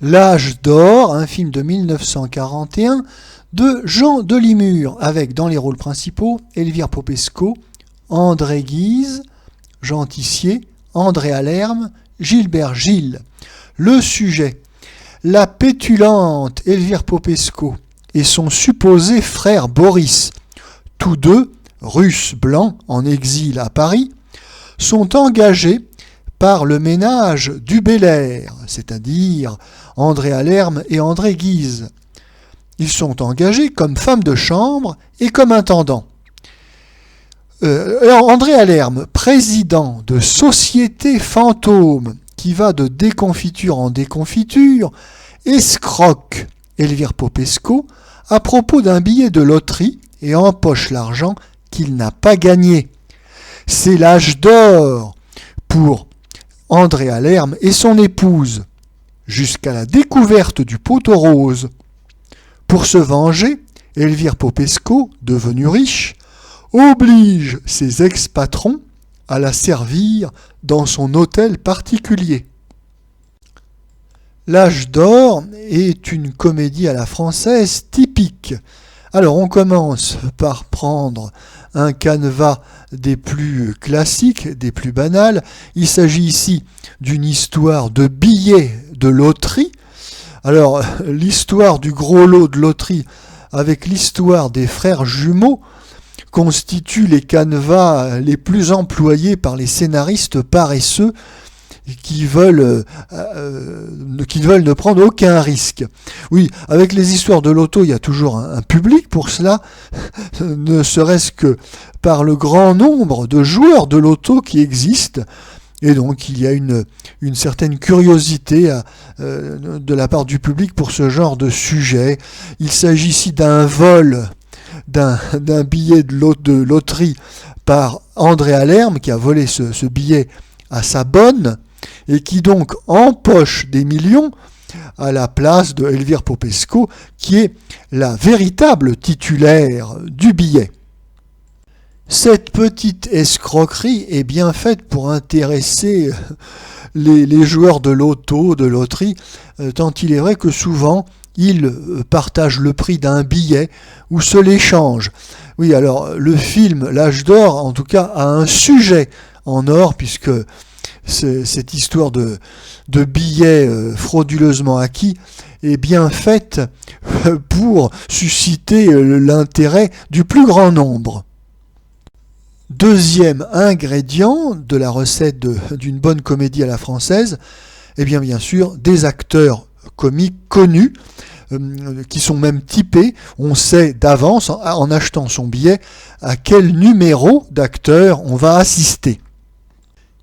L'âge d'or, un film de 1941 de Jean Delimure, avec dans les rôles principaux Elvire Popesco, André Guise, Jean Tissier, André Alerme, Gilbert Gilles. Le sujet: la pétulante Elvire Popesco et son supposé frère Boris, tous deux Russes blancs en exil à Paris, sont engagés par le ménage du Bel-Air, c'est-à-dire André Alerme et André Guise. Ils sont engagés comme femmes de chambre et comme intendants. André Alerme, président de société fantôme qui va de déconfiture en déconfiture, escroque Elvire Popesco à propos d'un billet de loterie et empoche l'argent qu'il n'a pas gagné. C'est l'âge d'or pour André Alerme et son épouse, jusqu'à la découverte du pot aux roses. Pour se venger, Elvire Popesco, devenue riche, oblige ses ex-patrons à la servir dans son hôtel particulier. L'âge d'or est une comédie à la française typique. Alors on commence par prendre un canevas des plus classiques, des plus banals. Il s'agit ici d'une histoire de billets de loterie. Alors l'histoire du gros lot de loterie avec l'histoire des frères jumeaux constitue les canevas les plus employés par les scénaristes paresseux qui veulent ne prendre aucun risque. Oui, avec les histoires de loto, il y a toujours un public pour cela, ne serait-ce que par le grand nombre de joueurs de loto qui existent. Et donc, il y a une certaine curiosité de la part du public pour ce genre de sujet. Il s'agit ici d'un vol d'un billet de loterie par André Alerme, qui a volé ce billet à sa bonne, et qui donc empoche des millions à la place de Elvire Popesco, qui est la véritable titulaire du billet. Cette petite escroquerie est bien faite pour intéresser les joueurs de loto, de loterie, tant il est vrai que souvent ils partagent le prix d'un billet ou se l'échangent. Oui, alors le film L'âge d'or, en tout cas, a un sujet en or, puisque cette histoire de billets frauduleusement acquis est bien faite pour susciter l'intérêt du plus grand nombre. Deuxième ingrédient de la recette d'une bonne comédie à la française, eh bien sûr, des acteurs comiques connus, qui sont même typés. On sait d'avance, en achetant son billet, à quel numéro d'acteur on va assister.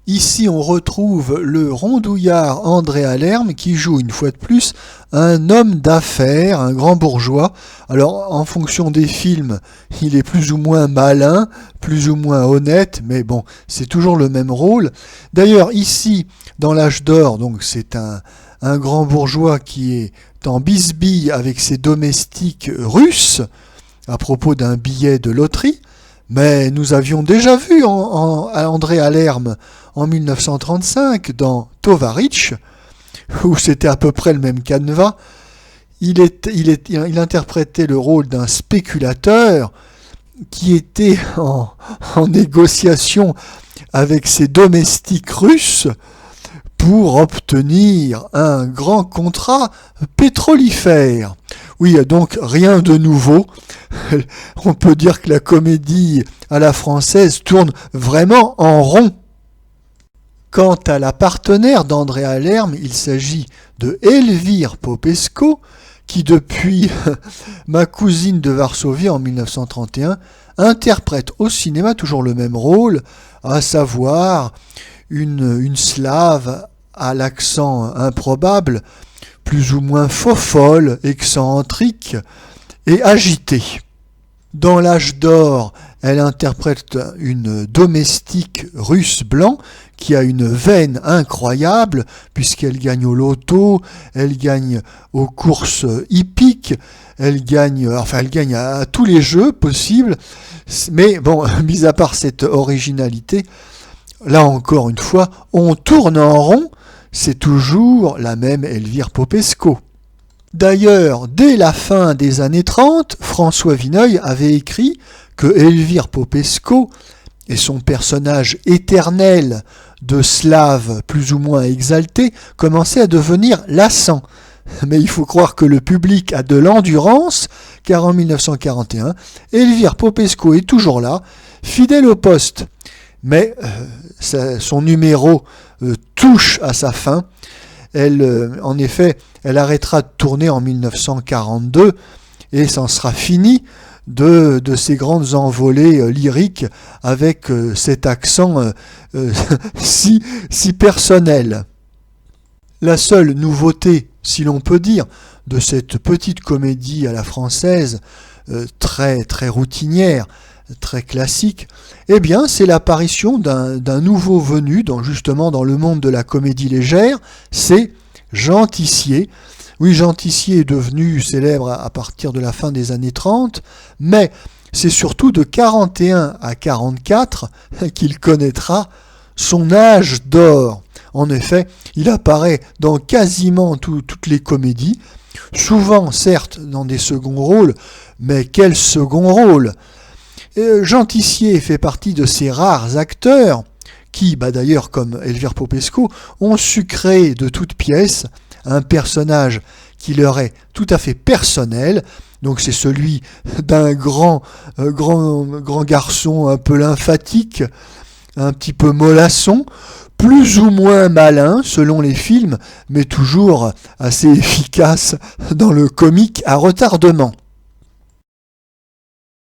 Ici, on retrouve le rondouillard André Alerme qui joue une fois de plus un homme d'affaires, un grand bourgeois. Alors, en fonction des films, il est plus ou moins malin, plus ou moins honnête, mais bon, c'est toujours le même rôle. D'ailleurs, ici, dans l'âge d'or, donc c'est un grand bourgeois qui est en bisbille avec ses domestiques russes à propos d'un billet de loterie. Mais nous avions déjà vu André Alerme en 1935 dans Tovarich, où c'était à peu près le même canevas. Il interprétait le rôle d'un spéculateur qui était en négociation avec ses domestiques russes pour obtenir un grand contrat pétrolifère. Oui, donc rien de nouveau. On peut dire que la comédie à la française tourne vraiment en rond. Quant à la partenaire d'André Alerme, il s'agit de Elvire Popesco, qui depuis Ma cousine de Varsovie en 1931 interprète au cinéma toujours le même rôle, à savoir une slave à l'accent improbable, plus ou moins faux-folle, excentrique et agitée. Dans l'âge d'or, elle interprète une domestique russe blanc qui a une veine incroyable puisqu'elle gagne au loto, elle gagne aux courses hippiques, elle gagne à tous les jeux possibles. Mais bon, mis à part cette originalité, là encore une fois, on tourne en rond. c'est toujours la même Elvire Popesco. D'ailleurs, dès la fin des années 30, François Vineuil avait écrit que Elvire Popesco et son personnage éternel de slave plus ou moins exalté commençait à devenir lassant. Mais il faut croire que le public a de l'endurance, car en 1941, Elvire Popesco est toujours là, fidèle au poste. Mais son numéro touche à sa fin. En effet, elle arrêtera de tourner en 1942 et c'en sera fini de ces grandes envolées lyriques avec cet accent si personnel. La seule nouveauté, si l'on peut dire, de cette petite comédie à la française, très, très routinière, très classique, eh bien, c'est l'apparition d'un nouveau venu, justement dans le monde de la comédie légère, c'est Jean Tissier. Oui, Jean Tissier est devenu célèbre à partir de la fin des années 30, mais c'est surtout de 41 à 44 qu'il connaîtra son âge d'or. En effet, il apparaît dans quasiment toutes les comédies, souvent certes dans des seconds rôles, mais quel second rôle! Jean Tissier fait partie de ces rares acteurs qui, d'ailleurs comme Elvire Popesco, ont su créer de toutes pièces un personnage qui leur est tout à fait personnel. Donc c'est celui d'un grand garçon un peu lymphatique, un petit peu mollasson, plus ou moins malin selon les films, mais toujours assez efficace dans le comique à retardement.